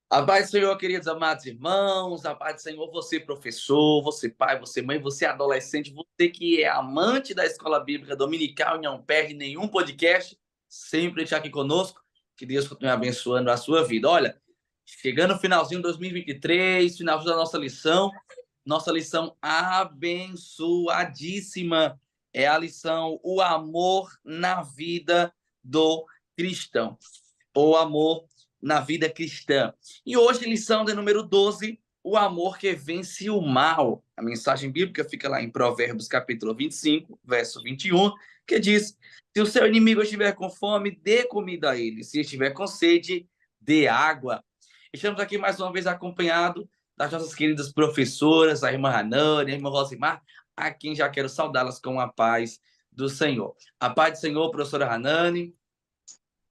A paz do Senhor, queridos amados irmãos, a paz do Senhor, você professor, você pai, você mãe, você adolescente, você que é amante da Escola Bíblica Dominical e não perde nenhum podcast, sempre está aqui conosco, que Deus continue abençoando a sua vida. Olha, chegando no finalzinho de 2023, finalzinho da nossa lição abençoadíssima é a lição O Amor na Vida do Cristão. O amor na vida cristã. E hoje, lição de número 12, o amor que vence o mal. A mensagem bíblica fica lá em Provérbios, capítulo 25, verso 21, que diz: se o seu inimigo estiver com fome, dê comida a ele. Se estiver com sede, dê água. Estamos aqui mais uma vez acompanhados das nossas queridas professoras, a irmã Hanane, a irmã Rosimar, a quem já quero saudá-las com a paz do Senhor. A paz do Senhor, professora Hanane.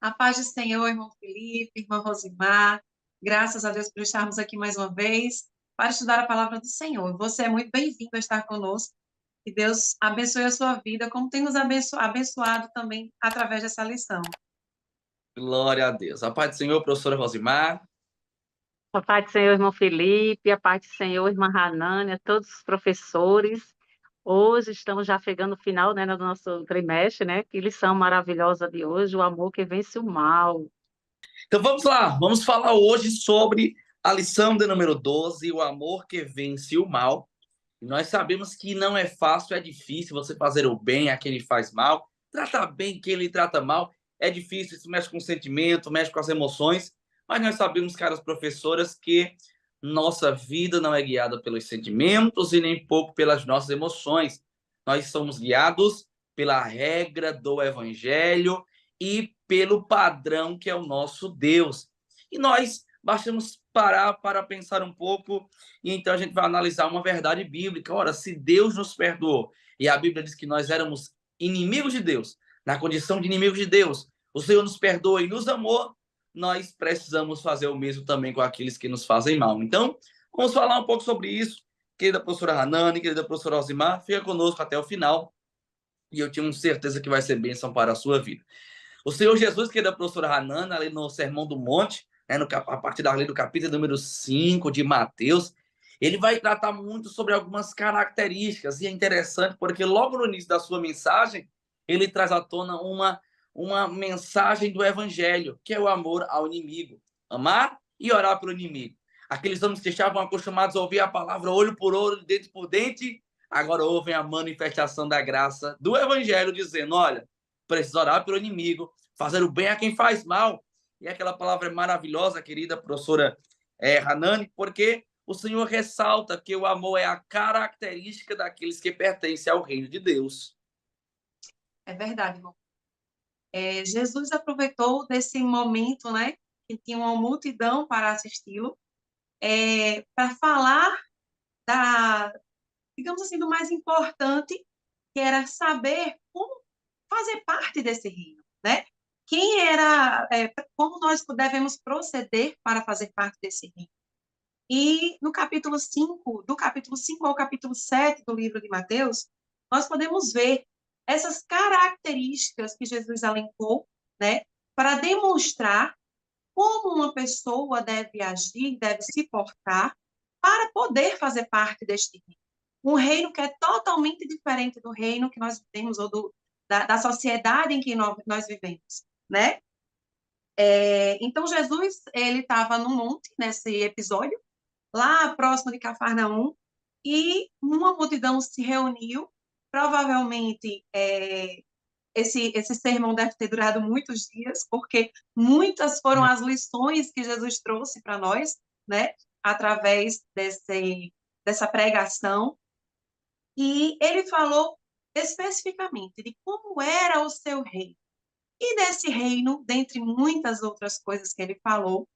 A paz do Senhor, irmão Felipe, irmã Rosimar. Graças a Deus por estarmos aqui mais uma vez para estudar a palavra do Senhor. Você é muito bem-vindo a estar conosco. Que Deus abençoe a sua vida, como tem nos abençoado também através dessa lição. Glória a Deus. A paz do Senhor, professora Rosimar. A paz do Senhor, irmão Felipe, a paz do Senhor, irmã Hanane, a todos os professores. Hoje estamos já chegando no final, né, do nosso trimestre, né? Que lição maravilhosa de hoje, o amor que vence o mal. Então vamos lá, vamos falar hoje sobre a lição de número 12, o amor que vence o mal. E nós sabemos que não é fácil, é difícil você fazer o bem a quem lhe faz mal, tratar bem quem lhe trata mal. É difícil, isso mexe com o sentimento, mexe com as emoções, mas nós sabemos, caras professoras, que nossa vida não é guiada pelos sentimentos e nem pouco pelas nossas emoções. Nós somos guiados pela regra do evangelho e pelo padrão que é o nosso Deus. E nós bastamos parar para pensar um pouco e então a gente vai analisar uma verdade bíblica. Ora, se Deus nos perdoou e a Bíblia diz que nós éramos inimigos de Deus, na condição de inimigos de Deus, o Senhor nos perdoou e nos amou, nós precisamos fazer o mesmo também com aqueles que nos fazem mal. Então, vamos falar um pouco sobre isso. Querida professora Hanane, querida professora Alzimar, fica conosco até o final e eu tenho certeza que vai ser bênção para a sua vida. O Senhor Jesus, que é da professora Hanane, ali no Sermão do Monte, né, a partir da lei do capítulo número 5 de Mateus, ele vai tratar muito sobre algumas características, e é interessante porque logo no início da sua mensagem, ele traz à tona uma mensagem do evangelho, que é o amor ao inimigo. Amar e orar pelo inimigo. Aqueles homens que estavam acostumados a ouvir a palavra olho por olho, dente por dente, agora ouvem a manifestação da graça do evangelho, dizendo, olha, precisa orar pelo inimigo, fazer o bem a quem faz mal. E aquela palavra é maravilhosa, querida professora Hanane, porque o Senhor ressalta que o amor é a característica daqueles que pertencem ao reino de Deus. É verdade, irmão. Jesus aproveitou desse momento, né, que tinha uma multidão para assisti-lo, para falar da, digamos assim, do mais importante, que era saber como fazer parte desse reino, né? Quem era, como nós devemos proceder para fazer parte desse reino. E no capítulo 5, do capítulo 5 ao capítulo 7 do livro de Mateus, nós podemos ver essas características que Jesus elencou, né, para demonstrar como uma pessoa deve agir, deve se portar para poder fazer parte deste reino. Um reino que é totalmente diferente do reino que nós vivemos, ou da sociedade em que nós vivemos, né? Então, Jesus, ele estava no monte, nesse episódio, lá próximo de Cafarnaum, e uma multidão se reuniu, provavelmente esse sermão deve ter durado muitos dias, porque muitas foram as lições que Jesus trouxe para nós, né, através dessa pregação, e ele falou especificamente de como era o seu reino. E desse reino, dentre muitas outras coisas que ele falou,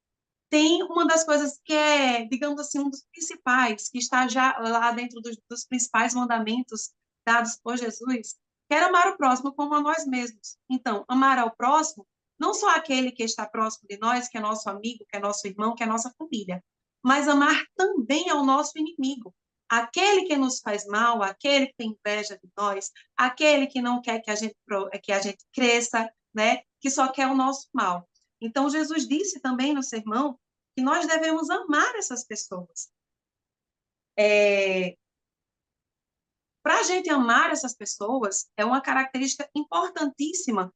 tem uma das coisas que é, digamos assim, um dos principais, que está já lá dentro dos principais mandamentos dados por Jesus, que era amar o próximo como a nós mesmos. Então, amar ao próximo, não só aquele que está próximo de nós, que é nosso amigo, que é nosso irmão, que é nossa família, mas amar também ao nosso inimigo, aquele que nos faz mal, aquele que tem inveja de nós, aquele que não quer que a gente cresça, né? Que só quer o nosso mal. Então, Jesus disse também no sermão que nós devemos amar essas pessoas. Para a gente amar essas pessoas, é uma característica importantíssima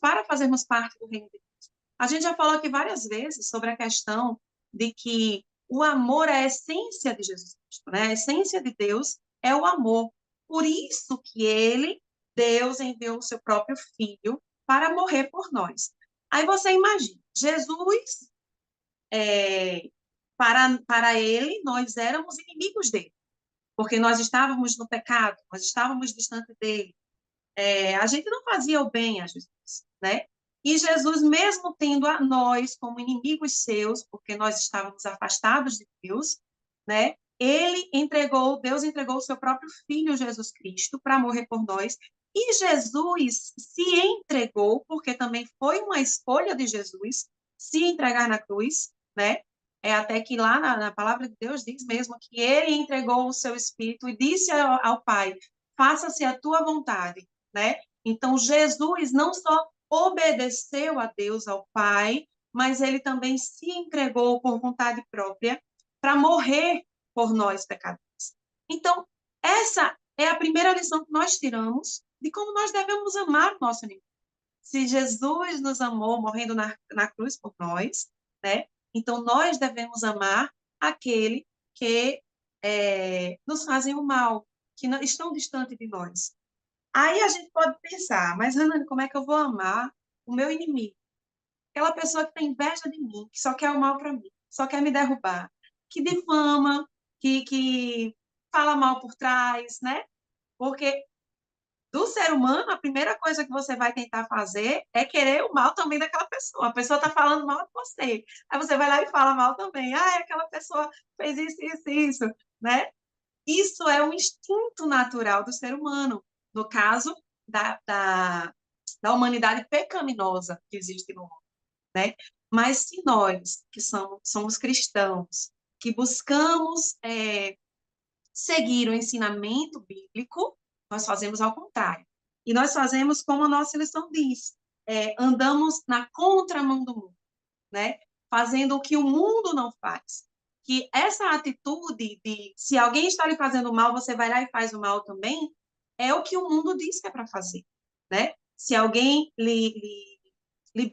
para fazermos parte do reino de Deus. A gente já falou aqui várias vezes sobre a questão de que o amor é a essência de Jesus Cristo, né? A essência de Deus é o amor. Por isso que Deus, enviou o seu próprio Filho para morrer por nós. Aí você imagina, Jesus, para ele, nós éramos inimigos dele, porque nós estávamos no pecado, nós estávamos distante dele. A gente não fazia o bem a Jesus, né? E Jesus, mesmo tendo a nós como inimigos seus, porque nós estávamos afastados de Deus, né? Deus entregou o seu próprio Filho, Jesus Cristo, para morrer por nós. E Jesus se entregou, porque também foi uma escolha de Jesus se entregar na cruz, né? Até que lá na palavra de Deus diz mesmo que ele entregou o seu Espírito e disse ao Pai, faça-se a tua vontade, né? Então, Jesus não só obedeceu a Deus, ao Pai, mas ele também se entregou por vontade própria para morrer por nós, pecadores. Então, essa é a primeira lição que nós tiramos de como nós devemos amar o nosso inimigo. Se Jesus nos amou morrendo na cruz por nós, né? Então, nós devemos amar aquele que nos fazem o mal, que não, estão distante de nós. Aí a gente pode pensar, mas, Hanane, como é que eu vou amar o meu inimigo? Aquela pessoa que tem inveja de mim, que só quer o mal para mim, só quer me derrubar, que difama, que fala mal por trás, né? Porque do ser humano, a primeira coisa que você vai tentar fazer é querer o mal também daquela pessoa. A pessoa está falando mal de você. Aí você vai lá e fala mal também. Ah, aquela pessoa fez isso, né? Isso é um instinto natural do ser humano. No caso da humanidade pecaminosa que existe no mundo, né? Mas se nós, que somos cristãos, que buscamos seguir o ensinamento bíblico, nós fazemos ao contrário. E nós fazemos como a nossa lição diz, andamos na contramão do mundo, né? Fazendo o que o mundo não faz. Que essa atitude de, se alguém está lhe fazendo mal, você vai lá e faz o mal também, é o que o mundo diz que é para fazer, né? Se alguém lhe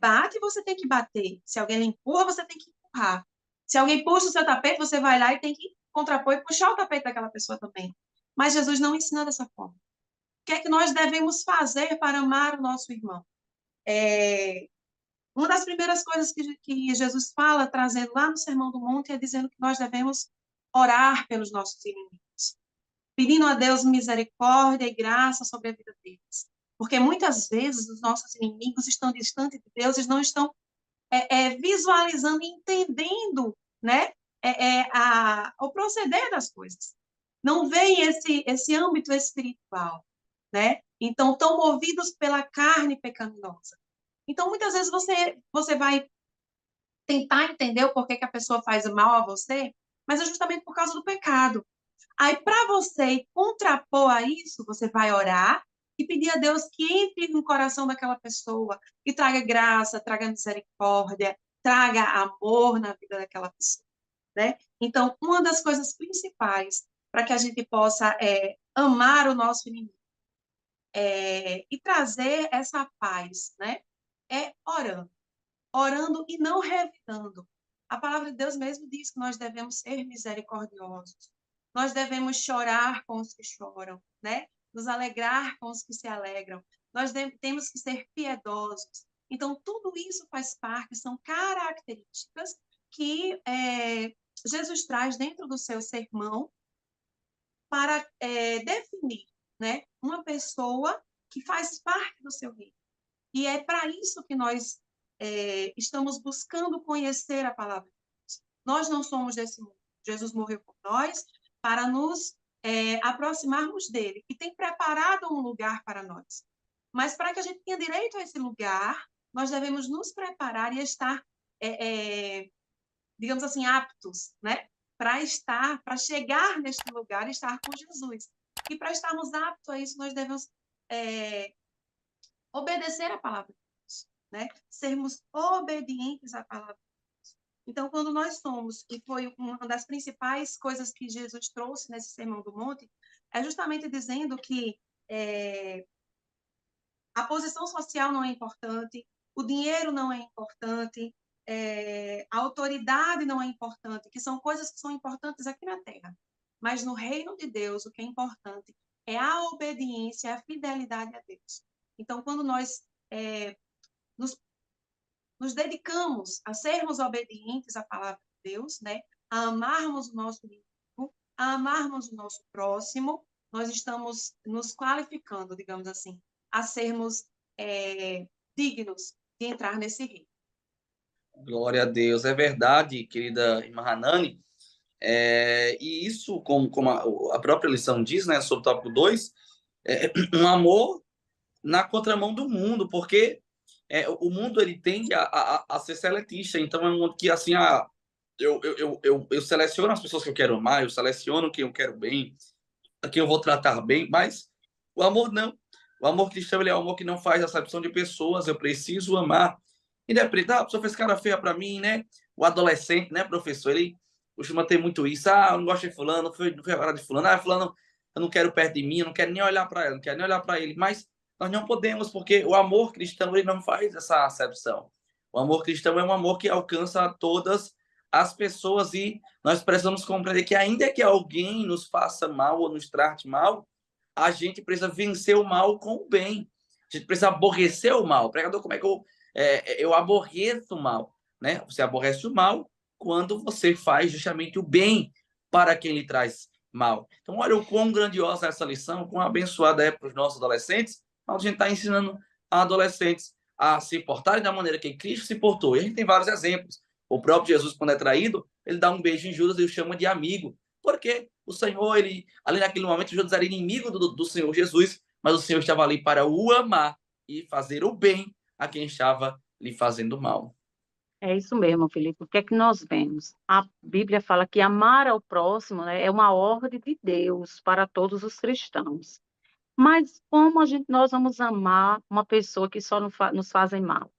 bate, você tem que bater. Se alguém lhe empurra, você tem que empurrar. Se alguém puxa o seu tapete, você vai lá e tem que contrapor e puxar o tapete daquela pessoa também. Mas Jesus não ensina dessa forma. O que é que nós devemos fazer para amar o nosso irmão? Uma das primeiras coisas que Jesus fala, trazendo lá no Sermão do Monte, é dizendo que nós devemos orar pelos nossos inimigos, pedindo a Deus misericórdia e graça sobre a vida deles. Porque muitas vezes os nossos inimigos estão distantes de Deus, eles não estão visualizando e entendendo, né, o proceder das coisas. Não vem esse âmbito espiritual, né? Então, estão movidos pela carne pecaminosa. Então, muitas vezes você vai tentar entender o porquê que a pessoa faz mal a você, mas é justamente por causa do pecado. Aí, para você contrapor a isso, você vai orar e pedir a Deus que entre no coração daquela pessoa e traga graça, traga misericórdia, traga amor na vida daquela pessoa, né? Então, uma das coisas principais para que a gente possa amar o nosso inimigo e trazer essa paz, né? É orando e não revidando. A palavra de Deus mesmo diz que nós devemos ser misericordiosos. Nós devemos chorar com os que choram, né? Nos alegrar com os que se alegram. Nós temos que ser piedosos. Então, tudo isso faz parte, são características que Jesus traz dentro do seu sermão para definir, né, uma pessoa que faz parte do seu reino. E é para isso que nós estamos buscando conhecer a palavra de Deus. Nós não somos desse mundo. Jesus morreu por nós para nos aproximarmos dele e tem preparado um lugar para nós. Mas para que a gente tenha direito a esse lugar, nós devemos nos preparar e estar, digamos assim, aptos, né? Para chegar neste lugar e estar com Jesus. E para estarmos aptos a isso, nós devemos obedecer a palavra de Deus, né? Sermos obedientes à palavra de Deus. Então, quando nós somos, e foi uma das principais coisas que Jesus trouxe nesse Sermão do Monte, é justamente dizendo que a posição social não é importante, o dinheiro não é importante, a autoridade não é importante, que são coisas que são importantes aqui na Terra. Mas no reino de Deus, o que é importante é a obediência, a fidelidade a Deus. Então, quando nós nos, nos dedicamos a sermos obedientes à palavra de Deus, né, a amarmos o nosso inimigo, a amarmos o nosso próximo, nós estamos nos qualificando, digamos assim, a sermos dignos de entrar nesse reino. Glória a Deus. É verdade, querida irmã Hanani. E isso, como a própria lição diz, né, sobre o tópico 2, é um amor na contramão do mundo, porque o mundo ele tende a ser seletista. Então, é um mundo que, assim, eu seleciono as pessoas que eu quero amar, eu seleciono quem eu quero bem, a quem eu vou tratar bem, mas o amor não. O amor cristão ele é um amor que não faz acepção de pessoas. Eu preciso amar. Independente, a pessoa fez cara feia para mim, né? O adolescente, né, professor? Ele costuma ter muito isso. Eu não gosto de fulano, não foi a hora de fulano. Fulano, eu não quero perto de mim, eu não quero nem olhar para ela, não quero nem olhar para ele. Mas nós não podemos, porque o amor cristão ele não faz essa acepção. O amor cristão é um amor que alcança todas as pessoas e nós precisamos compreender que ainda que alguém nos faça mal ou nos trate mal, a gente precisa vencer o mal com o bem. A gente precisa aborrecer o mal. Pregador, como é que eu aborreço o mal? Né? Você aborrece o mal quando você faz justamente o bem para quem lhe traz mal. Então, olha o quão grandiosa é essa lição, quão abençoada é para os nossos adolescentes. A gente está ensinando a adolescentes a se portarem da maneira que Cristo se portou. E a gente tem vários exemplos. O próprio Jesus, quando é traído, ele dá um beijo em Judas e o chama de amigo. Porque o Senhor, ali naquele momento, Judas era inimigo do Senhor Jesus, mas o Senhor estava ali para o amar e fazer o bem a quem estava lhe fazendo mal. É isso mesmo, Felipe. O que é que nós vemos? A Bíblia fala que amar ao próximo, né, é uma ordem de Deus para todos os cristãos. Mas como nós vamos amar uma pessoa que só nos fazem mal?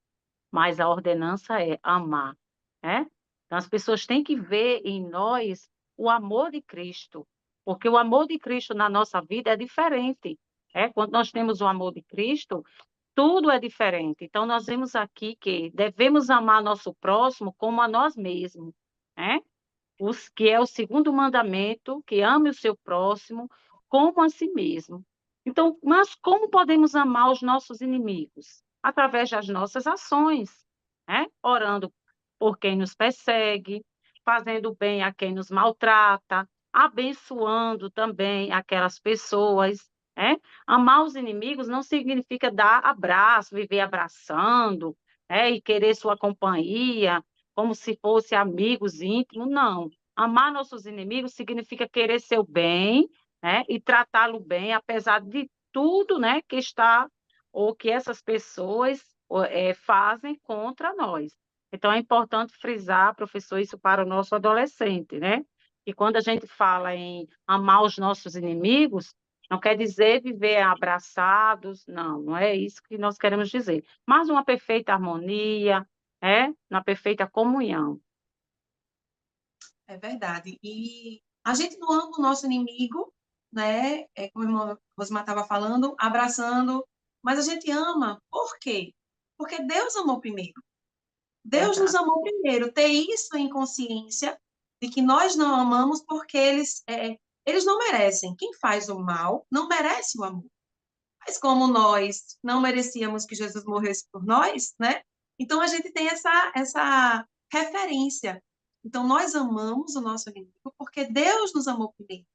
Mas a ordenança é amar, né? Então as pessoas têm que ver em nós o amor de Cristo, porque o amor de Cristo na nossa vida é diferente. Quando nós temos o amor de Cristo, tudo é diferente. Então, nós vemos aqui que devemos amar nosso próximo como a nós mesmos, né? Que é o segundo mandamento, que ame o seu próximo como a si mesmo. Então, mas como podemos amar os nossos inimigos? Através das nossas ações, né? Orando por quem nos persegue, fazendo bem a quem nos maltrata, abençoando também aquelas pessoas, né? Amar os inimigos não significa dar abraço, viver abraçando, e querer sua companhia, como se fosse amigos íntimos, não. Amar nossos inimigos significa querer seu bem, né, e tratá-lo bem, apesar de tudo, né, que está ou que essas pessoas fazem contra nós. Então, é importante frisar, professor, isso para o nosso adolescente, né? E quando a gente fala em amar os nossos inimigos, não quer dizer viver abraçados, não é isso que nós queremos dizer. Mas uma perfeita harmonia, na perfeita comunhão. É verdade. E a gente não ama o nosso inimigo, né? Como a irmã Rosmar estava falando, abraçando, mas a gente ama. Por quê? Porque Deus amou primeiro. Deus nos amou primeiro. Ter isso em consciência de que nós não amamos porque eles não merecem. Quem faz o mal não merece o amor. Mas como nós não merecíamos que Jesus morresse por nós, né? Então a gente tem essa referência. Então nós amamos o nosso inimigo porque Deus nos amou primeiro.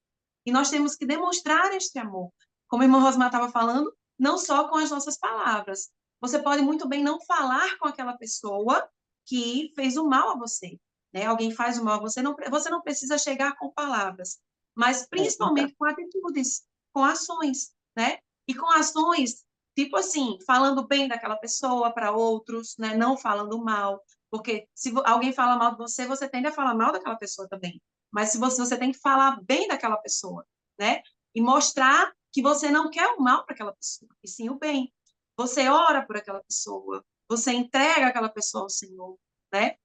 E nós temos que demonstrar este amor. Como a irmã Rosmar estava falando, não só com as nossas palavras. Você pode muito bem não falar com aquela pessoa que fez o mal a você. Né? Alguém faz o mal a você, você não precisa chegar com palavras, mas principalmente com atitudes, com ações, né? E com ações, tipo assim, falando bem daquela pessoa para outros, né? Não falando mal, porque se alguém fala mal de você, você tende a falar mal daquela pessoa também. Mas se você tem que falar bem daquela pessoa, né? E mostrar que você não quer o mal para aquela pessoa, e sim o bem. Você ora por aquela pessoa, você entrega aquela pessoa ao Senhor, né?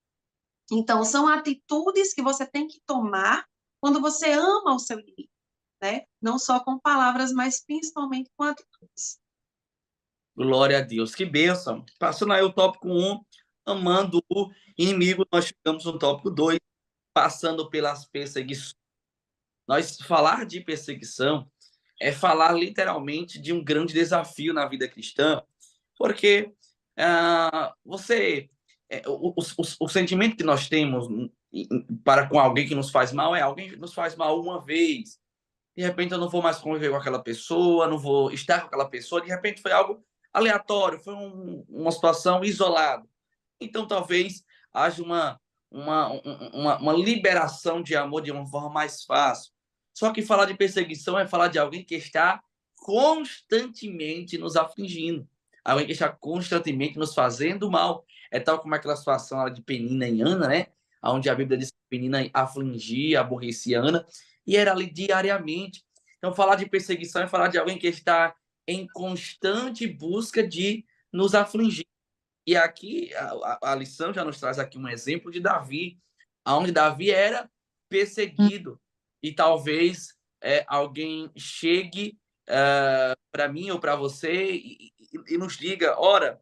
Então, são atitudes que você tem que tomar quando você ama o seu inimigo, né? Não só com palavras, mas principalmente com atitudes. Glória a Deus. Que bênção. Passando aí o tópico 1, amando o inimigo, nós chegamos no tópico 2, passando pelas perseguições. Nós falar de perseguição é falar literalmente de um grande desafio na vida cristã, porque você o sentimento que nós temos para com alguém que nos faz mal é alguém que nos faz mal uma vez. De repente eu não vou mais conviver com aquela pessoa, não vou estar com aquela pessoa. De repente foi algo aleatório, foi uma situação isolada. Então talvez haja uma liberação de amor de uma forma mais fácil. Só que falar de perseguição é falar de alguém que está constantemente nos afligindo, alguém que está constantemente nos fazendo mal. É tal como aquela situação de Penina e Ana, né? Onde a Bíblia diz que Penina afligia, aborrecia Ana, e era ali diariamente. Então, falar de perseguição é falar de alguém que está em constante busca de nos afligir. E aqui a lição já nos traz aqui um exemplo de Davi, onde Davi era perseguido. E talvez alguém chegue para mim ou para você e nos diga, ora,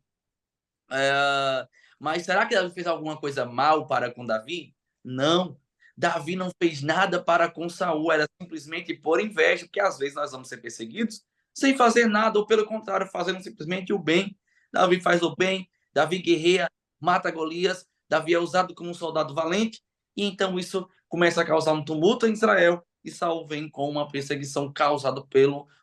mas será que Davi fez alguma coisa mal para com Davi? Não. Davi não fez nada para com Saul, era simplesmente por inveja, porque às vezes nós vamos ser perseguidos sem fazer nada, ou pelo contrário, fazendo simplesmente o bem. Davi faz o bem, Davi guerreia, mata Golias, Davi é usado como um soldado valente, e então isso começa a causar um tumulto em Israel, e Saul vem com uma perseguição causada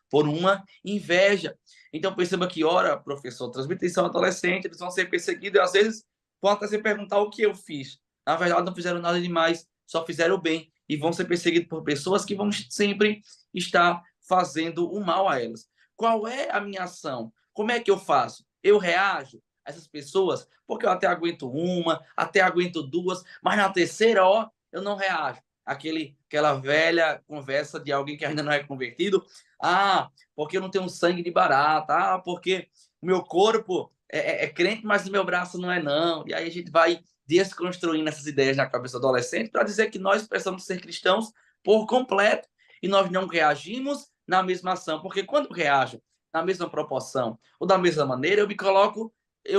por uma inveja. Então perceba que, ora, professor, transmissão adolescente, eles vão ser perseguidos e às vezes vão até se perguntar o que eu fiz. Na verdade, não fizeram nada demais, só fizeram o bem e vão ser perseguidos por pessoas que vão sempre estar fazendo o mal a elas. Qual é a minha ação? Como é que eu faço? Eu reajo a essas pessoas porque eu até aguento uma, até aguento duas, mas na terceira, ó, eu não reajo. Aquela velha conversa de alguém que ainda não é convertido. Ah, porque eu não tenho sangue de barata. Ah, porque o meu corpo é crente, mas o meu braço não é, não. E aí a gente vai desconstruindo essas ideias na cabeça do adolescente para dizer que nós precisamos ser cristãos por completo e nós não reagimos na mesma ação, porque quando eu reajo na mesma proporção ou da mesma maneira, eu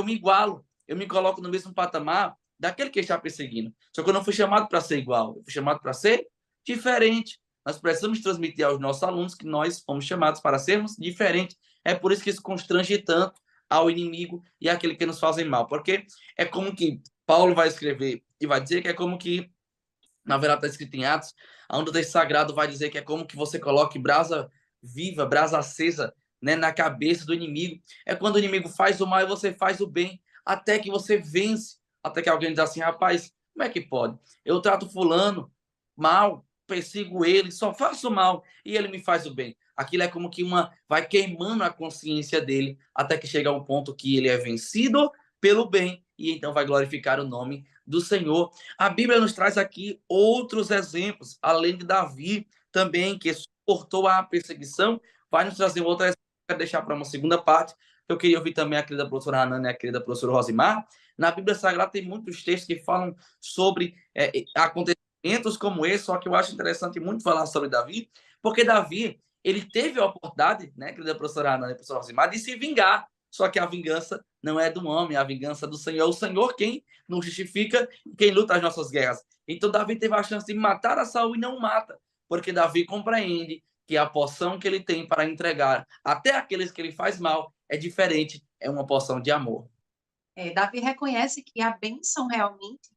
me igualo, eu me coloco no mesmo patamar daquele que está perseguindo. Só que eu não fui chamado para ser igual, eu fui chamado para ser diferente. Nós precisamos transmitir aos nossos alunos que nós fomos chamados para sermos diferentes. É por isso que isso constrange tanto ao inimigo e àquele que nos fazem mal, porque é como que Paulo vai escrever e vai dizer que é como que, na verdade está escrito em Atos, onde o texto sagrado vai dizer que é como que você coloque brasa viva, brasa acesa, né, na cabeça do inimigo. É quando o inimigo faz o mal e você faz o bem, até que você vence, até que alguém diz assim, rapaz, como é que pode? Eu trato fulano mal, persigo ele, só faço mal e ele me faz o bem. Aquilo é como que vai queimando a consciência dele até que chega ao ponto que ele é vencido pelo bem e então vai glorificar o nome do Senhor. A Bíblia nos traz aqui outros exemplos, além de Davi também, que suportou a perseguição, vai nos trazer outra exemplo, quero deixar para uma segunda parte, eu queria ouvir também a querida professora Hanana e a querida professora Rosimar. Na Bíblia Sagrada tem muitos textos que falam sobre acontecimentos como esse, só que eu acho interessante muito falar sobre Davi, porque Davi, ele teve a oportunidade, né, querida professora Hanana e professora Rosimar, de se vingar, só que a vingança não é do homem, a vingança do Senhor. É o Senhor quem nos justifica, quem luta as nossas guerras. Então Davi teve a chance de matar a Saul e não mata, porque Davi compreende que a porção que ele tem para entregar até aqueles que ele faz mal é diferente, é uma porção de amor. Davi reconhece que a bênção realmente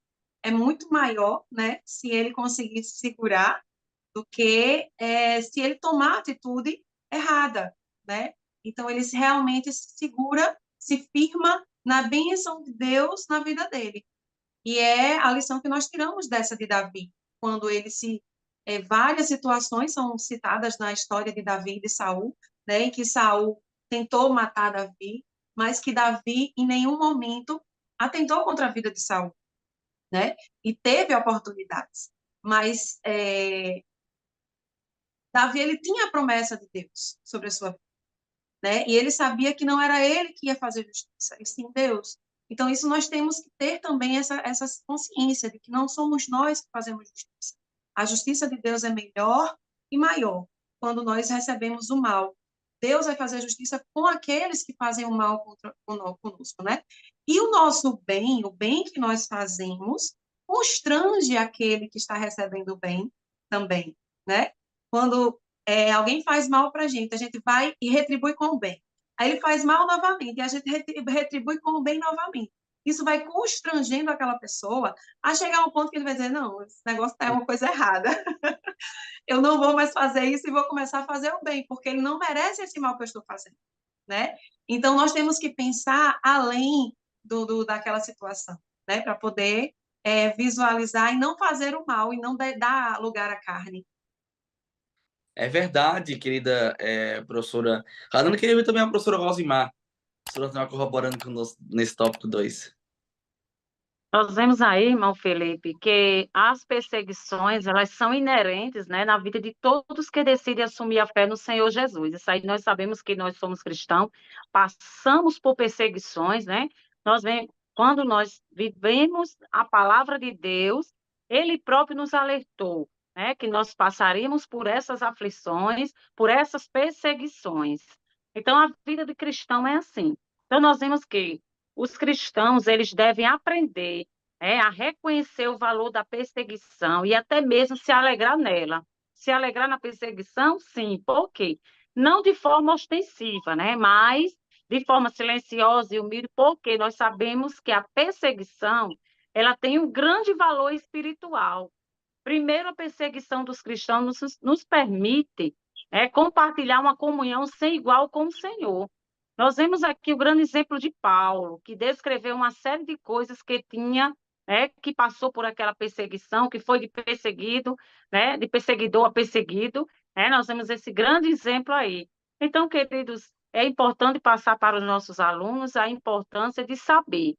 é muito maior, né, se ele conseguir se segurar, do que se ele tomar a atitude errada, né? Então, ele realmente se segura, se firma na bênção de Deus na vida dele. E é a lição que nós tiramos dessa de Davi, quando ele várias situações são citadas na história de Davi e de Saul, né, em que Saul tentou matar Davi, mas que Davi em nenhum momento atentou contra a vida de Saul, né? E teve oportunidades, mas Davi ele tinha a promessa de Deus sobre a sua vida, né? E ele sabia que não era ele que ia fazer justiça, e sim Deus. Então, isso nós temos que ter também essa consciência de que não somos nós que fazemos justiça. A justiça de Deus é melhor e maior quando nós recebemos o mal. Deus vai fazer justiça com aqueles que fazem o mal conosco, né? E o nosso bem, o bem que nós fazemos, constrange aquele que está recebendo o bem também, né? Quando alguém faz mal para a gente vai e retribui com o bem. Aí ele faz mal novamente, e a gente retribui com o bem novamente. Isso vai constrangendo aquela pessoa a chegar a um ponto que ele vai dizer, não, esse negócio é uma coisa errada. Eu não vou mais fazer isso e vou começar a fazer o bem, porque ele não merece esse mal que eu estou fazendo, né? Então, nós temos que pensar além daquela situação, né? Para poder visualizar e não fazer o mal e não dar lugar à carne. É verdade, querida professora Radana. Queria ver também a professora Rosimar. A professora está corroborando conosco nesse tópico 2. Nós vemos aí, irmão Felipe, que as perseguições, elas são inerentes, né, na vida de todos que decidem assumir a fé no Senhor Jesus. Isso aí nós sabemos que nós somos cristãos, passamos por perseguições, né? Quando nós vivemos a palavra de Deus, Ele próprio nos alertou, né, que nós passaríamos por essas aflições, por essas perseguições. Então, a vida do cristão é assim. Então, nós vemos que os cristãos, eles devem aprender, a reconhecer o valor da perseguição e até mesmo se alegrar nela. Se alegrar na perseguição, sim. Por quê? Não de forma ostensiva, né? Mas de forma silenciosa e humilde, porque nós sabemos que a perseguição, ela tem um grande valor espiritual. Primeiro, a perseguição dos cristãos nos permite compartilhar uma comunhão sem igual com o Senhor. Nós vemos aqui o grande exemplo de Paulo, que descreveu uma série de coisas que tinha, que passou por aquela perseguição, que foi de perseguido, de perseguidor a perseguido. Nós vemos esse grande exemplo aí. Então, queridos, é importante passar para os nossos alunos a importância de saber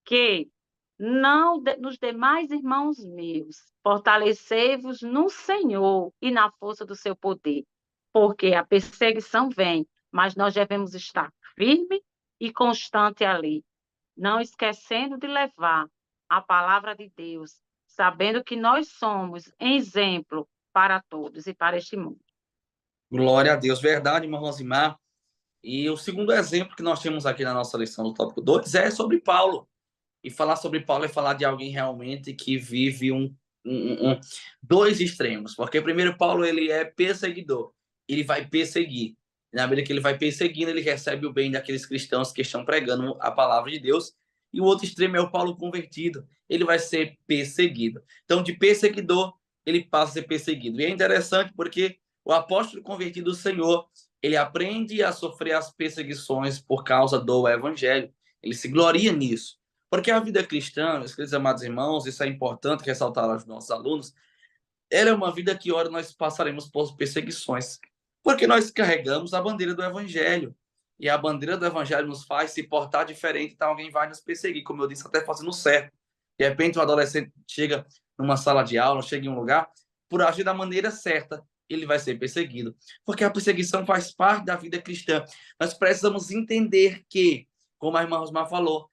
que não nos demais irmãos meus, fortalecei-vos no Senhor e na força do seu poder, porque a perseguição vem, mas nós devemos estar firme e constante ali, não esquecendo de levar a palavra de Deus, sabendo que nós somos exemplo para todos e para este mundo. Glória a Deus. Verdade, irmã Rosimar. E o segundo exemplo que nós temos aqui na nossa lição do tópico 2 é sobre Paulo. E falar sobre Paulo é falar de alguém realmente que vive dois extremos. Porque primeiro Paulo ele é perseguidor. Ele vai perseguir. Na medida que ele vai perseguindo, ele recebe o bem daqueles cristãos que estão pregando a palavra de Deus. E o outro extremo é o Paulo convertido. Ele vai ser perseguido. Então, de perseguidor, ele passa a ser perseguido. E é interessante porque o apóstolo convertido do Senhor, ele aprende a sofrer as perseguições por causa do evangelho. Ele se gloria nisso. Porque a vida cristã, meus queridos amados irmãos, isso é importante ressaltar aos nossos alunos, ela é uma vida que, ora, nós passaremos por perseguições. Porque nós carregamos a bandeira do evangelho. E a bandeira do evangelho nos faz se portar diferente, então alguém vai nos perseguir, como eu disse, até fazendo certo. De repente, um adolescente chega numa sala de aula, chega em um lugar, por agir da maneira certa, ele vai ser perseguido. Porque a perseguição faz parte da vida cristã. Nós precisamos entender que, como a irmã Rosmar falou,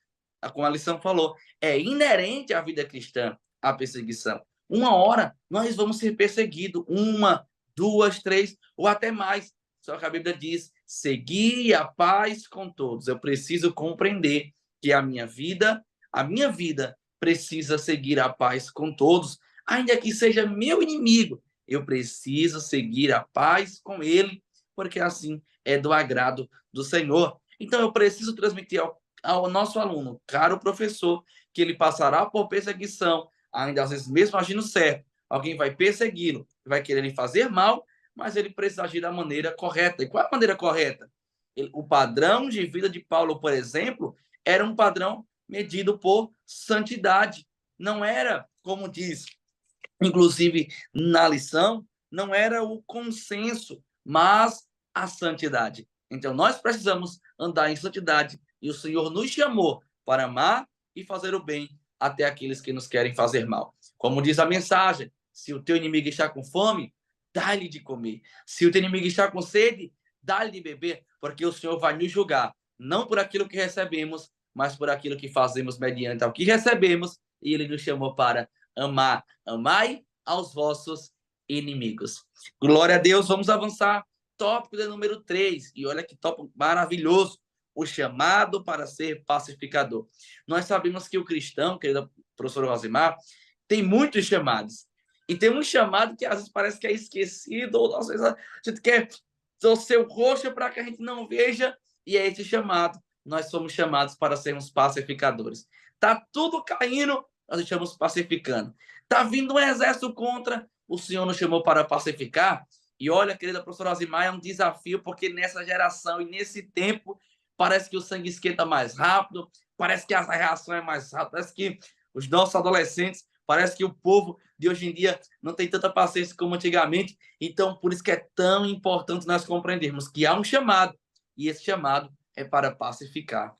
como a lição falou, é inerente à vida cristã a perseguição. Uma hora nós vamos ser perseguidos, 1, 2, 3 ou até mais. Só que a Bíblia diz: segui a paz com todos. Eu preciso compreender que a minha vida precisa seguir a paz com todos, ainda que seja meu inimigo. Eu preciso seguir a paz com ele, porque assim é do agrado do Senhor. Então eu preciso transmitir ao nosso aluno, caro professor, que ele passará por perseguição, ainda às vezes mesmo agindo certo. Alguém vai persegui-lo, vai querer lhe fazer mal, mas ele precisa agir da maneira correta. E qual é a maneira correta? O padrão de vida de Paulo, por exemplo, era um padrão medido por santidade. Não era, como diz, inclusive na lição, não era o consenso, mas a santidade. Então, nós precisamos andar em santidade e o Senhor nos chamou para amar e fazer o bem até aqueles que nos querem fazer mal. Como diz a mensagem, se o teu inimigo está com fome, dá-lhe de comer. Se o teu inimigo está com sede, dá-lhe de beber, porque o Senhor vai nos julgar, não por aquilo que recebemos, mas por aquilo que fazemos mediante ao que recebemos, e ele nos chamou para amar. Amai aos vossos inimigos. Glória a Deus, vamos avançar. Tópico de número 3, e olha que tópico maravilhoso, o chamado para ser pacificador. Nós sabemos que o cristão, querida professora Rosimar, tem muitos chamados. E tem um chamado que às vezes parece que é esquecido, ou às vezes a gente quer torcer o rosto para que a gente não veja, e é esse chamado. Nós somos chamados para sermos pacificadores. Tá tudo caindo, nós estamos pacificando. Tá vindo um exército contra, o Senhor nos chamou para pacificar. E olha, querida professora Rosimar, é um desafio, porque nessa geração e nesse tempo, parece que o sangue esquenta mais rápido, parece que a reação é mais rápida, parece que os nossos adolescentes, parece que o povo de hoje em dia não tem tanta paciência como antigamente. Então, por isso que é tão importante nós compreendermos que há um chamado, e esse chamado é para pacificar.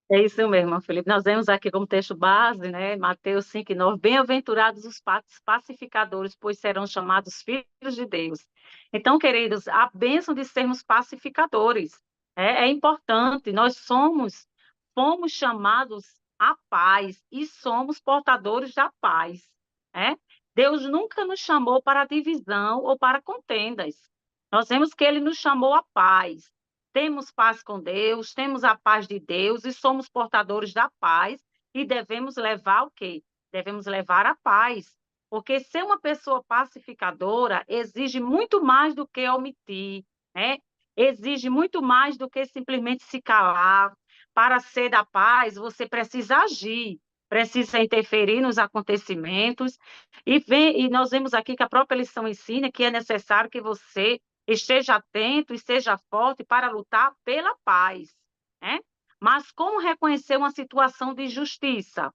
É isso mesmo, Felipe. Nós vemos aqui como texto base, né? Mateus 5:9. Bem-aventurados os pacificadores, pois serão chamados filhos de Deus. Então, queridos, a bênção de sermos pacificadores é importante. Nós fomos chamados à paz e somos portadores da paz. Deus nunca nos chamou para divisão ou para contendas. Nós vemos que ele nos chamou à paz. Temos paz com Deus, temos a paz de Deus e somos portadores da paz e devemos levar o quê? Devemos levar a paz. Porque ser uma pessoa pacificadora exige muito mais do que omitir, né? Exige muito mais do que simplesmente se calar. Para ser da paz, você precisa agir, precisa interferir nos acontecimentos. E nós vemos aqui que a própria lição ensina que é necessário que você esteja atento e seja forte para lutar pela paz, né? Mas como reconhecer uma situação de injustiça?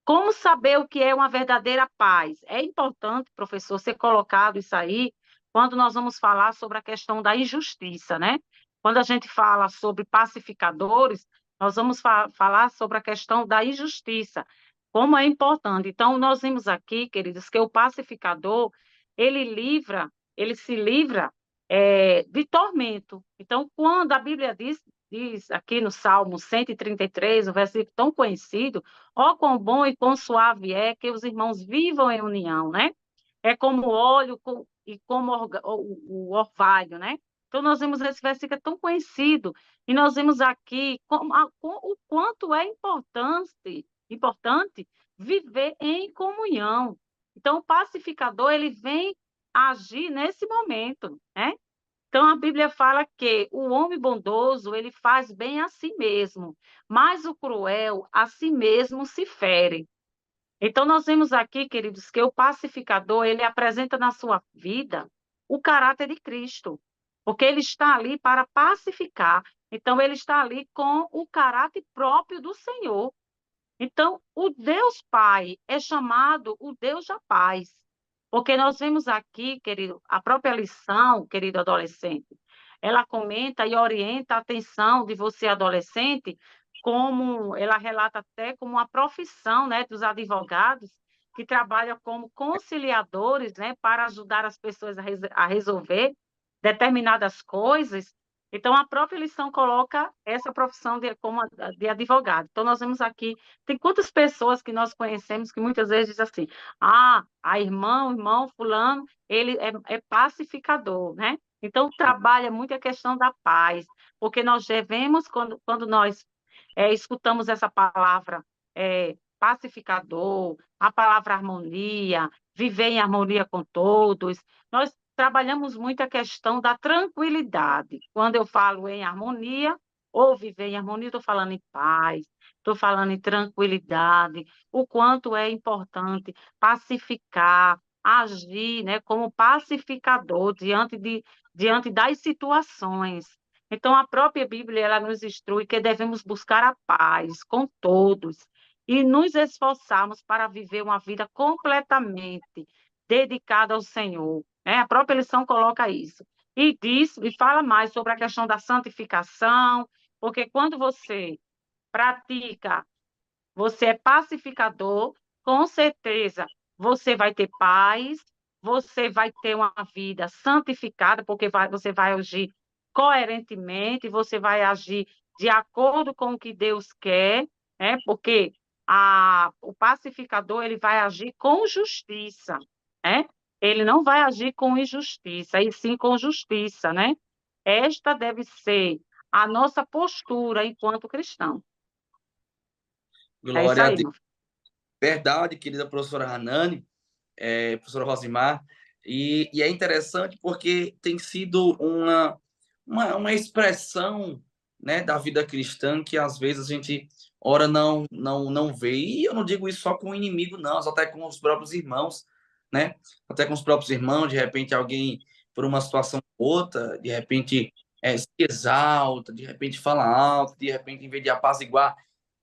Como saber o que é uma verdadeira paz? É importante, professor, ser colocado isso aí quando nós vamos falar sobre a questão da injustiça, né? Quando a gente fala sobre pacificadores, nós vamos falar sobre a questão da injustiça, como é importante. Então, nós vimos aqui, queridos, que o pacificador, ele se livra de tormento. Então, quando a Bíblia diz aqui no Salmo 133, o versículo tão conhecido, ó, quão bom e quão suave é que os irmãos vivam em união, né? É como óleo e como o orvalho, né? Então, nós vemos esse versículo tão conhecido, e nós vemos aqui o quanto é importante viver em comunhão. Então, o pacificador, ele vem agir nesse momento, né? Então, a Bíblia fala que o homem bondoso, ele faz bem a si mesmo, mas o cruel a si mesmo se fere. Então, nós vemos aqui, queridos, que o pacificador, ele apresenta na sua vida o caráter de Cristo, porque ele está ali para pacificar. Então, ele está ali com o caráter próprio do Senhor. Então, o Deus Pai é chamado o Deus da paz, porque nós vemos aqui, querido, a própria lição, querido adolescente, ela comenta e orienta a atenção de você, adolescente, como ela relata até como uma profissão, né, dos advogados que trabalham como conciliadores, né, para ajudar as pessoas a resolver determinadas coisas. Então, a própria lição coloca essa profissão como de advogado. Então, nós vemos aqui, tem quantas pessoas que nós conhecemos que muitas vezes dizem assim, a irmã, o irmão fulano, ele é pacificador, né? Então, trabalha muito a questão da paz, porque nós devemos, quando nós escutamos essa palavra pacificador, a palavra harmonia, viver em harmonia com todos, nós trabalhamos muito a questão da tranquilidade. Quando eu falo em harmonia, ou viver em harmonia, estou falando em paz, estou falando em tranquilidade, o quanto é importante pacificar, agir, né, como pacificador diante das situações. Então, a própria Bíblia ela nos instrui que devemos buscar a paz com todos e nos esforçarmos para viver uma vida completamente dedicada ao Senhor. Né? A própria lição coloca isso. E diz, e fala mais sobre a questão da santificação, porque quando você pratica, você é pacificador, com certeza você vai ter paz, você vai ter uma vida santificada, porque você vai agir coerentemente, você vai agir de acordo com o que Deus quer, né? Porque o pacificador ele vai agir com justiça, né? Ele não vai agir com injustiça, e sim com justiça, né? Esta deve ser a nossa postura enquanto cristão. É isso Glória a aí, Deus. meu filho. Verdade, querida professora Hanani, professora Rosimar, e é interessante porque tem sido uma expressão, né, da vida cristã que às vezes a gente ora não vê. E eu não digo isso só com o inimigo, não, mas até com os próprios irmãos, né? Até com os próprios irmãos, de repente alguém, por uma situação ou outra, de repente se exalta, de repente fala alto, de repente, em vez de apaziguar,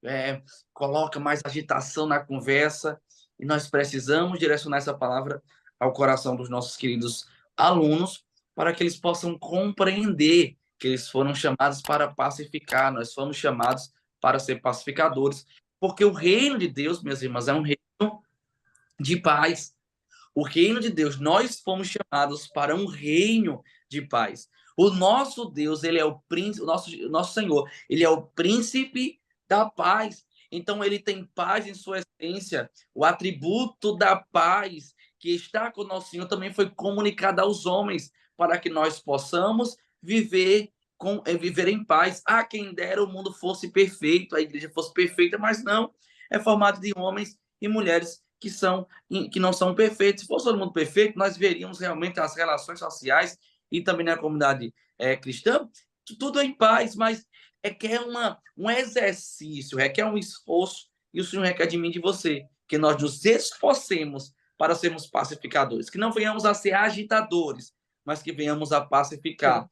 é, coloca mais agitação na conversa, e nós precisamos direcionar essa palavra ao coração dos nossos queridos alunos, para que eles possam compreender que eles foram chamados para pacificar, nós fomos chamados para ser pacificadores, porque o reino de Deus, minhas irmãs, é um reino de paz. O reino de Deus, nós fomos chamados para um reino de paz. O nosso Deus, ele é o príncipe, o nosso Senhor, ele é o príncipe da paz. Então ele tem paz em sua essência. O atributo da paz que está com o nosso Senhor também foi comunicado aos homens para que nós possamos viver em paz. Ah, quem dera o mundo fosse perfeito, a igreja fosse perfeita, mas não. É formado de homens e mulheres que não são perfeitos. Se fosse todo mundo perfeito, nós veríamos realmente as relações sociais e também na comunidade cristã, tudo em paz, mas requer um exercício, requer um esforço, e o Senhor requer de mim e de você, que nós nos esforcemos para sermos pacificadores, que não venhamos a ser agitadores, mas que venhamos a pacificar,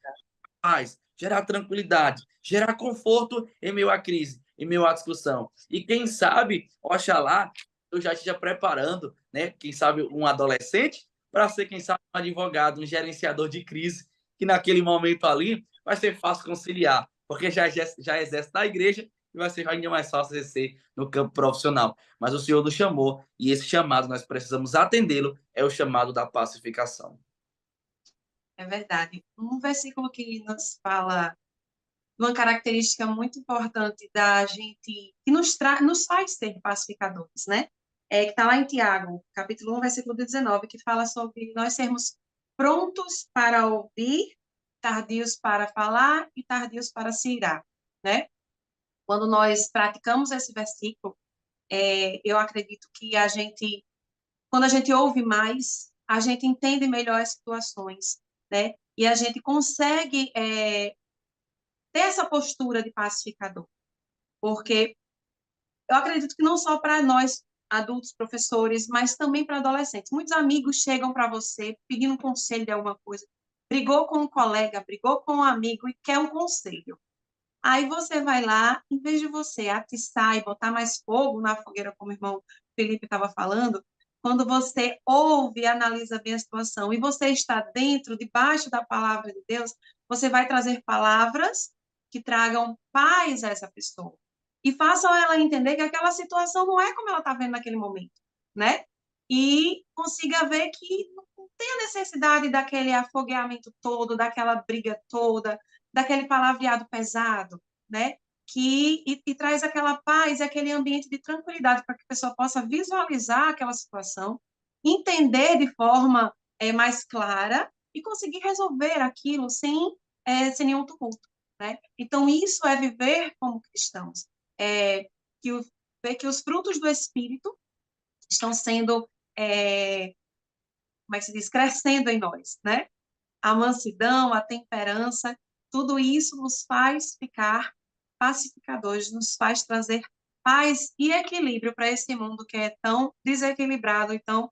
paz, gerar tranquilidade, gerar conforto em meio à crise, em meio à discussão. E quem sabe, oxalá, eu já esteja preparando, né? Quem sabe um adolescente para ser, quem sabe, um advogado, um gerenciador de crise, que naquele momento ali vai ser fácil conciliar, porque já exerce na igreja e vai ser ainda mais fácil exercer no campo profissional. Mas o Senhor nos chamou e esse chamado nós precisamos atendê-lo, é o chamado da pacificação. É verdade. Um versículo que nos fala uma característica muito importante da gente, que nos faz ser pacificadores, né? Que está lá em Tiago, capítulo 1, versículo 19, que fala sobre nós sermos prontos para ouvir, tardios para falar e tardios para se irar, né? Quando nós praticamos esse versículo, eu acredito que quando a gente ouve mais, a gente entende melhor as situações, né? E a gente consegue ter essa postura de pacificador, porque eu acredito que não só para nós, adultos, professores, mas também para adolescentes. Muitos amigos chegam para você pedindo um conselho de alguma coisa, brigou com um colega, brigou com um amigo e quer um conselho. Aí você vai lá, em vez de você atiçar e botar mais fogo na fogueira, como o irmão Felipe estava falando, quando você ouve e analisa bem a situação e você está dentro, debaixo da palavra de Deus, você vai trazer palavras que tragam paz a essa pessoa e façam ela entender que aquela situação não é como ela está vendo naquele momento, né? E consiga ver que não tem a necessidade daquele afogueamento todo, daquela briga toda, daquele palavreado pesado, né? E traz aquela paz, aquele ambiente de tranquilidade para que a pessoa possa visualizar aquela situação, entender de forma mais clara e conseguir resolver aquilo sem nenhum tumulto, né? Então, isso é viver como cristãos, ver que os frutos do Espírito estão sendo, como é que se diz, crescendo em nós, né? A mansidão, a temperança, tudo isso nos faz ficar pacificadores, nos faz trazer paz e equilíbrio para esse mundo que é tão desequilibrado e tão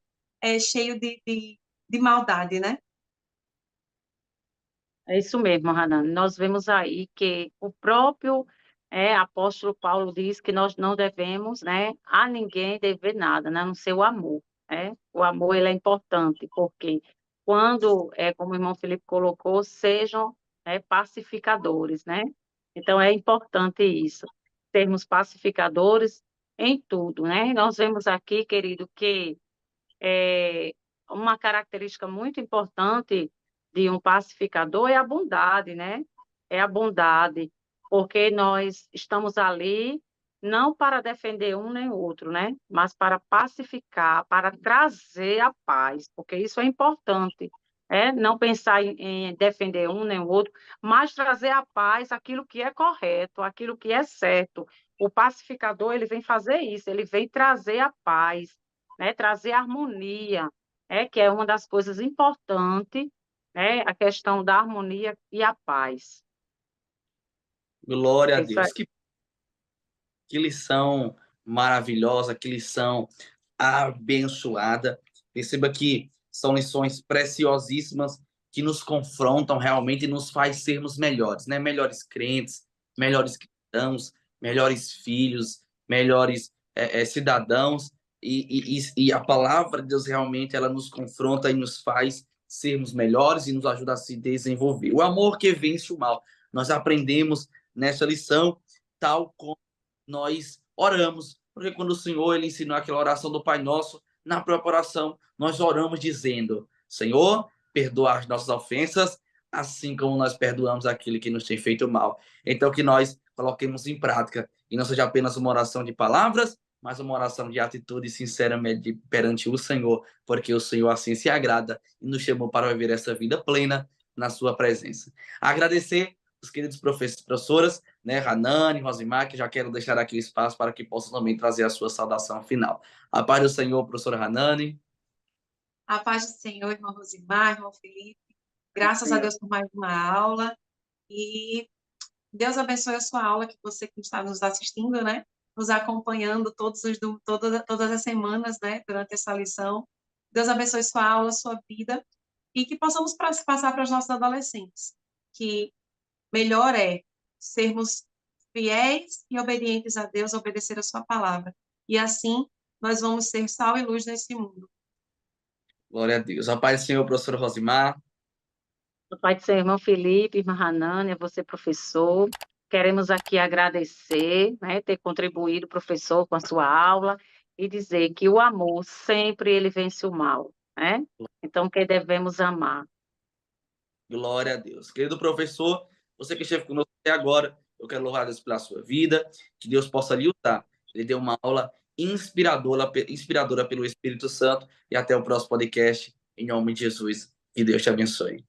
cheio de maldade, né? É isso mesmo, Hanan. Nós vemos aí que o próprio apóstolo Paulo diz que nós não devemos, né, a ninguém dever nada, né, a não ser o amor. Né? O amor ele é importante, porque quando, como o irmão Felipe colocou, sejam pacificadores, né? Então é importante isso, sermos pacificadores em tudo, né? Nós vemos aqui, querido, que é, uma característica muito importante de um pacificador é a bondade, né? É a bondade. porque nós estamos ali não para defender um nem o outro, né? Mas para pacificar, para trazer a paz, porque isso é importante, não pensar em defender um nem o outro, mas trazer a paz, aquilo que é correto, aquilo que é certo. O pacificador, ele vem fazer isso, ele vem trazer a paz, né? Trazer a harmonia, que é uma das coisas importantes, a questão da harmonia e a paz. Glória a Isso é Deus. Que lição maravilhosa, que lição abençoada. Perceba que são lições preciosíssimas que nos confrontam realmente e nos faz sermos melhores, né? Melhores crentes, melhores cristãos, melhores filhos, melhores cidadãos. E a palavra de Deus realmente ela nos confronta e nos faz sermos melhores e nos ajuda a se desenvolver. O amor que vence o mal. Nós aprendemos nessa lição, tal como nós oramos, porque quando o Senhor ele ensinou aquela oração do Pai Nosso, na própria oração, nós oramos dizendo: Senhor, perdoa as nossas ofensas, assim como nós perdoamos aquele que nos tem feito mal. Então, que nós coloquemos em prática e não seja apenas uma oração de palavras, mas uma oração de atitude sincera perante o Senhor, porque o Senhor assim se agrada e nos chamou para viver essa vida plena na sua presença. Agradecer os queridos professoras, né, Hanane, Rosimar, que já quero deixar aqui o espaço para que possam também trazer a sua saudação final. A paz do Senhor, professora Hanane. A paz do Senhor, irmão Rosimar, irmão Felipe. Graças a Deus por mais uma aula. E Deus abençoe a sua aula, que você que está nos assistindo, né? Nos acompanhando todas as semanas, né? Durante essa lição. Deus abençoe sua aula, sua vida. E que possamos passar para os nossos adolescentes. Que melhor é sermos fiéis e obedientes a Deus, obedecer a sua palavra. E assim nós vamos ser sal e luz nesse mundo. Glória a Deus. A paz do Senhor, professora Rosimar. Pai do seu irmão Felipe, irmã Hanânia, você professor. Queremos aqui agradecer, né, ter contribuído, professor, com a sua aula e dizer que o amor sempre ele vence o mal, né? Então, que devemos amar. Glória a Deus. Querido professor, você que esteve conosco até agora, eu quero louvar a Deus pela sua vida, que Deus possa lhe usar. Ele deu uma aula inspiradora pelo Espírito Santo e até o próximo podcast. Em nome de Jesus. Que Deus te abençoe.